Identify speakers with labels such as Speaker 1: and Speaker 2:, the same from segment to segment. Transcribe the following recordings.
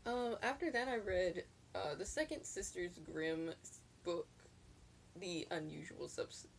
Speaker 1: After that, I read the second Sisters Grimm book, The Unusual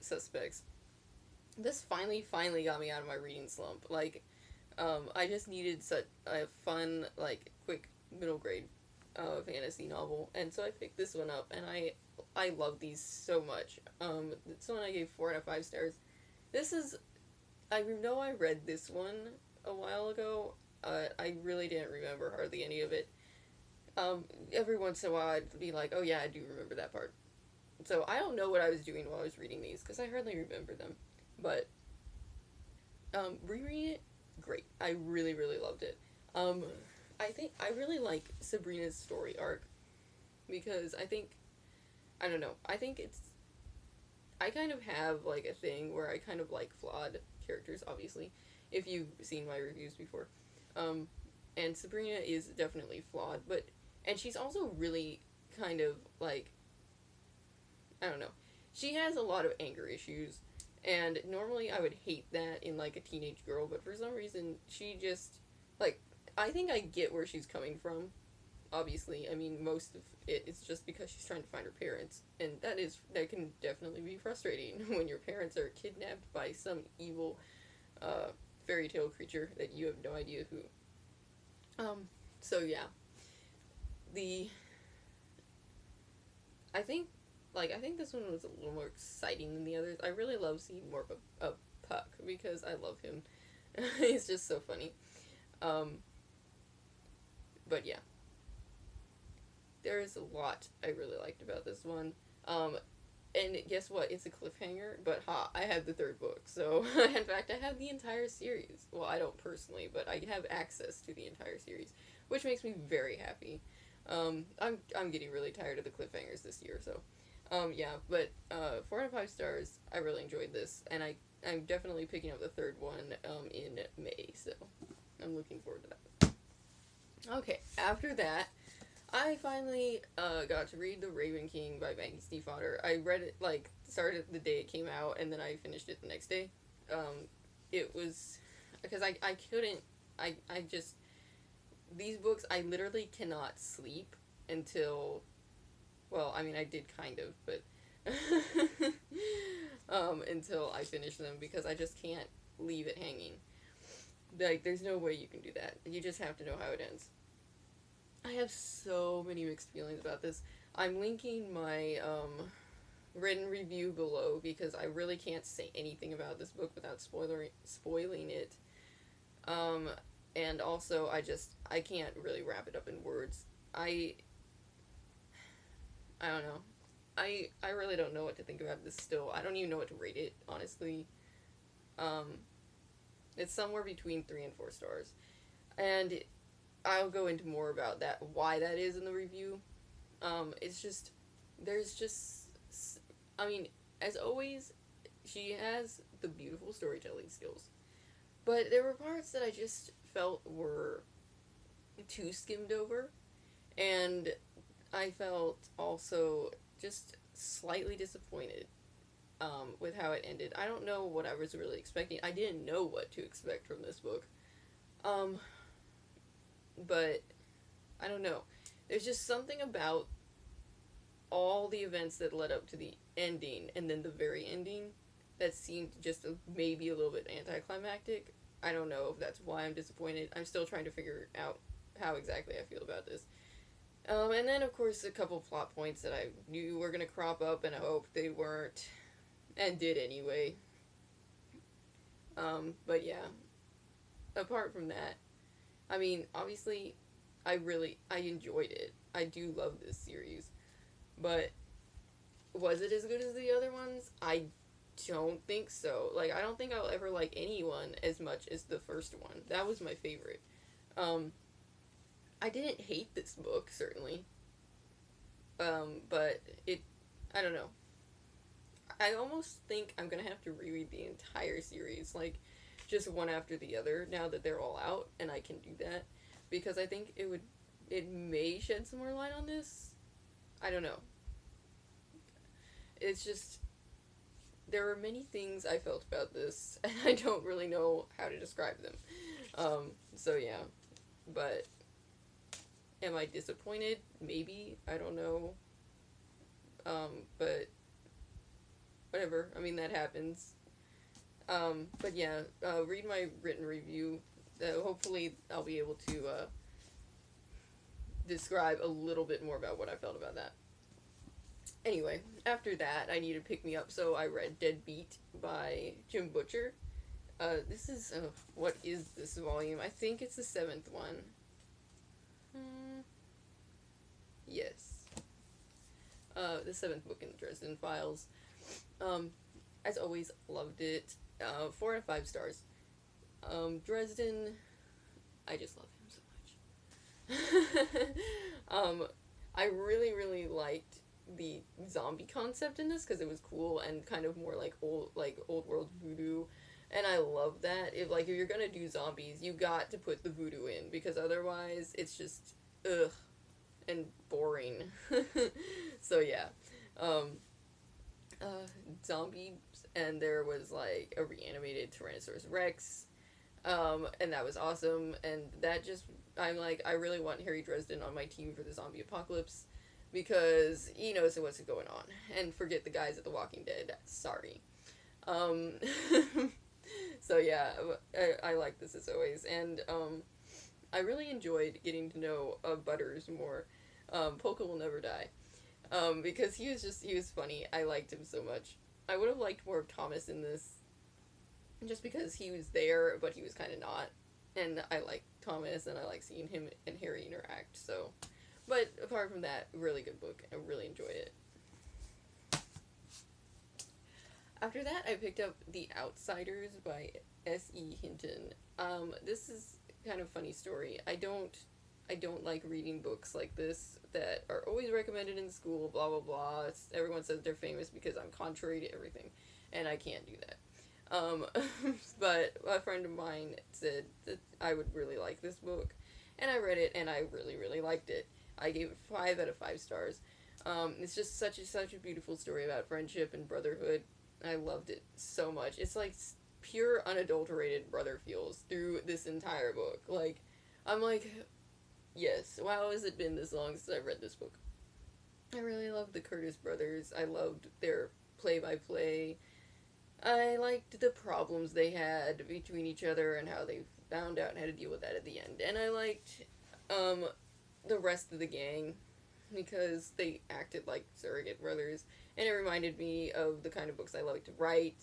Speaker 1: Suspects. This finally got me out of my reading slump. Like, I just needed such a fun, like, quick middle grade fantasy novel, and so I picked this one up, and I love these so much. This one I gave 4 out of 5 stars. This is I know I read this one a while ago. I really didn't remember hardly any of it. Every once in a while, I'd be like, "Oh yeah, I do remember that part." So I don't know what I was doing while I was reading these because I hardly remember them. But rereading it, great. I really loved it. Um, I think I really like Sabrina's story arc because I don't know. I think it's I kind of have like a thing where I kind of like flawed characters. Obviously, if you've seen my reviews before, um, and Sabrina is definitely flawed, but and she's also really kind of like I don't know. She has a lot of anger issues, and normally I would hate that in like a teenage girl, but for some reason she just like I think I get where she's coming from. Obviously, I mean most of it is just because she's trying to find her parents, and that can definitely be frustrating when your parents are kidnapped by some evil fairy tale creature that you have no idea who. Um, so yeah, the I think I think this one was a little more exciting than the others. I really love seeing more of a Puck because I love him. He's just so funny. Um, but yeah, there is a lot I really liked about this one. Um, and guess what? It's a cliffhanger, but I have the third book. So, in fact, I have the entire series. Well, I don't personally, but I have access to the entire series, which makes me very happy. I'm getting really tired of the cliffhangers this year, so yeah, but 4 out of 5 stars. I really enjoyed this, and I'm definitely picking up the third one in May, so I'm looking forward to that. Okay, after that, I finally got to read The Raven King by Maggie Stiefvater. I read it like started the day it came out, and then I finished it the next day. It was because I couldn't I just these books I literally cannot sleep until well, I mean, I did kind of, but until I finish them because I just can't leave it hanging. Like, there's no way you can do that. You just have to know how it ends. I have so many mixed feelings about this. I'm linking my written review below because I really can't say anything about this book without spoiling it. Um, and also, I can't really wrap it up in words. I I don't know. I really don't know what to think about this still. I don't even know what to rate it, honestly. Um, it's somewhere between 3 and 4 stars. And I'll go into more about that, why that is in the review. It's just, there's just, I mean, as always, she has the beautiful storytelling skills. But there were parts that I just felt were too skimmed over. And I felt also just slightly disappointed with how it ended. I don't know what I was really expecting. I didn't know what to expect from this book. Um, but I don't know. There's just something about all the events that led up to the ending and then the very ending that seemed just maybe a little bit anticlimactic. I don't know if that's why I'm disappointed. I'm still trying to figure out how exactly I feel about this. And then, of course, a couple plot points that I knew were going to crop up and I hoped they weren't, and did anyway. But yeah, apart from that, I mean, obviously, I enjoyed it. I do love this series. But was it as good as the other ones? I don't think so. Like, I don't think I'll ever like anyone as much as the first one. That was my favorite. Um, I didn't hate this book, certainly. But I don't know. I almost think I'm gonna have to reread the entire series, like just one after the other, now that they're all out, and I can do that because I think it may shed some more light on this. I don't know. It's just there are many things I felt about this, and I don't really know how to describe them. So yeah, but Am I disappointed? Maybe. I don't know. But whatever. I mean, that happens. But yeah, read my written review. Hopefully, I'll be able to describe a little bit more about what I felt about that. Anyway, after that, I needed to pick me up, so I read Deadbeat by Jim Butcher. This is what is this volume? I think it's the seventh one. Yes. The seventh book in the Dresden Files. As always, loved it. 4 out of 5 stars. Dresden, I just love him so much. I really, really liked the zombie concept in this because it was cool and kind of more like old world voodoo, and I love that. If you're gonna do zombies, you got to put the voodoo in because otherwise it's just ugh and boring. So yeah, um, zombies, and there was like a reanimated Tyrannosaurus Rex, and that was awesome. And that just I'm like I really want Harry Dresden on my team for the zombie apocalypse because he knows what's going on. And forget the guys at The Walking Dead. Sorry. Um, so yeah, I like this as always, and I really enjoyed getting to know Butters more. Polka will never die. Because he was funny. I liked him so much. I would have liked more of Thomas in this, just because he was there, but he was kind of not. And I like Thomas, and I like seeing him and Harry interact, so. But apart from that, really good book. I really enjoyed it. After that, I picked up The Outsiders by S.E. Hinton. This is kind of funny story. I don't like reading books like this that are always recommended in school, blah blah blah. Everyone says they're famous because I'm contrary to everything, and I can't do that. But a friend of mine said that I would really like this book, and I read it, and I really, really liked it. I gave it 5 out of 5 stars. It's just such a beautiful story about friendship and brotherhood. I loved it so much. It's like pure unadulterated brother feels through this entire book. Like, I'm like, yes, wow, has it been this long since I read this book? I really loved the Curtis brothers. I loved their play-by-play. I liked the problems they had between each other and how they found out how to deal with that at the end. And I liked the rest of the gang because they acted like surrogate brothers. And it reminded me of the kind of books I like to write.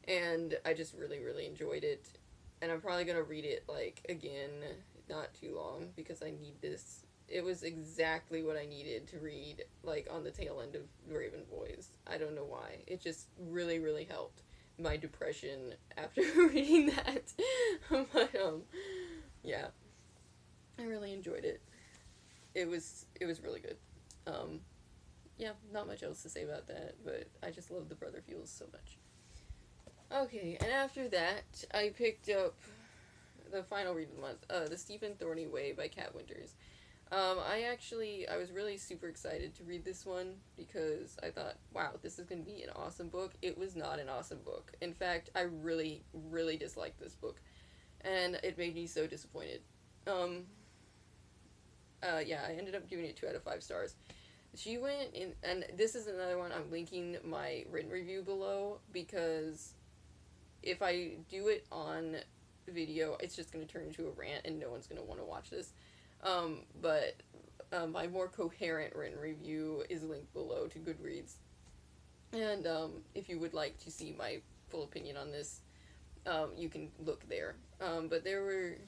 Speaker 1: And I just really, really enjoyed it. And I'm probably going to read it, again, not too long, because I need this. It was exactly what I needed to read, on the tail end of Raven Boys. I don't know why. It just really, really helped my depression after reading that. But, yeah. I really enjoyed it. It was really good. Yeah, not much else to say about that, but I just love the Brother Feels so much. Okay, and after that, I picked up the final read of the month, The Stephen Thorny Way by Kat Winters. I was really super excited to read this one because I thought, wow, this is going to be an awesome book. It was not an awesome book. In fact, I really, really disliked this book, and it made me so disappointed. Yeah, I ended up giving it 2 out of 5 stars. She went in, and this is another one, I'm linking my written review below, because if I do it on video, it's just going to turn into a rant, and no one's going to want to watch this. But my more coherent written review is linked below to Goodreads. And if you would like to see my full opinion on this, you can look there. But there were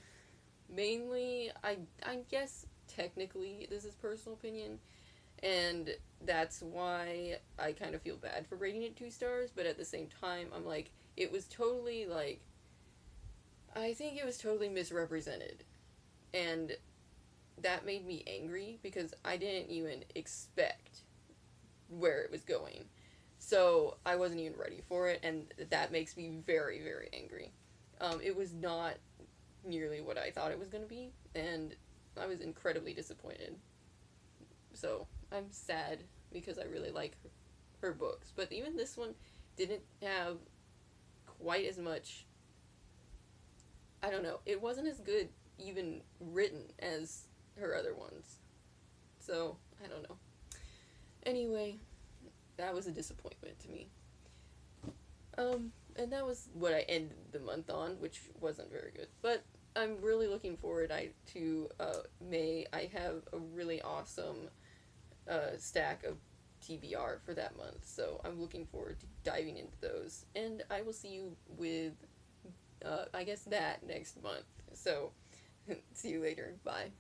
Speaker 1: mainly, I guess technically this is personal opinion, and that's why I kind of feel bad for rating it 2 stars, but at the same time, I'm like, it was totally, I think it was totally misrepresented. And that made me angry because I didn't even expect where it was going. So I wasn't even ready for it, and that makes me very, very angry. It was not nearly what I thought it was going to be, and I was incredibly disappointed. So I'm sad because I really like her books. But even this one didn't have quite as much, I don't know, it wasn't as good even written as her other ones. So, I don't know. Anyway, that was a disappointment to me. And that was what I ended the month on, which wasn't very good. But I'm really looking forward to May. I have a really awesome stack of TBR for that month, so I'm looking forward to diving into those. And I will see you with, I guess, that next month. So, see you later. Bye.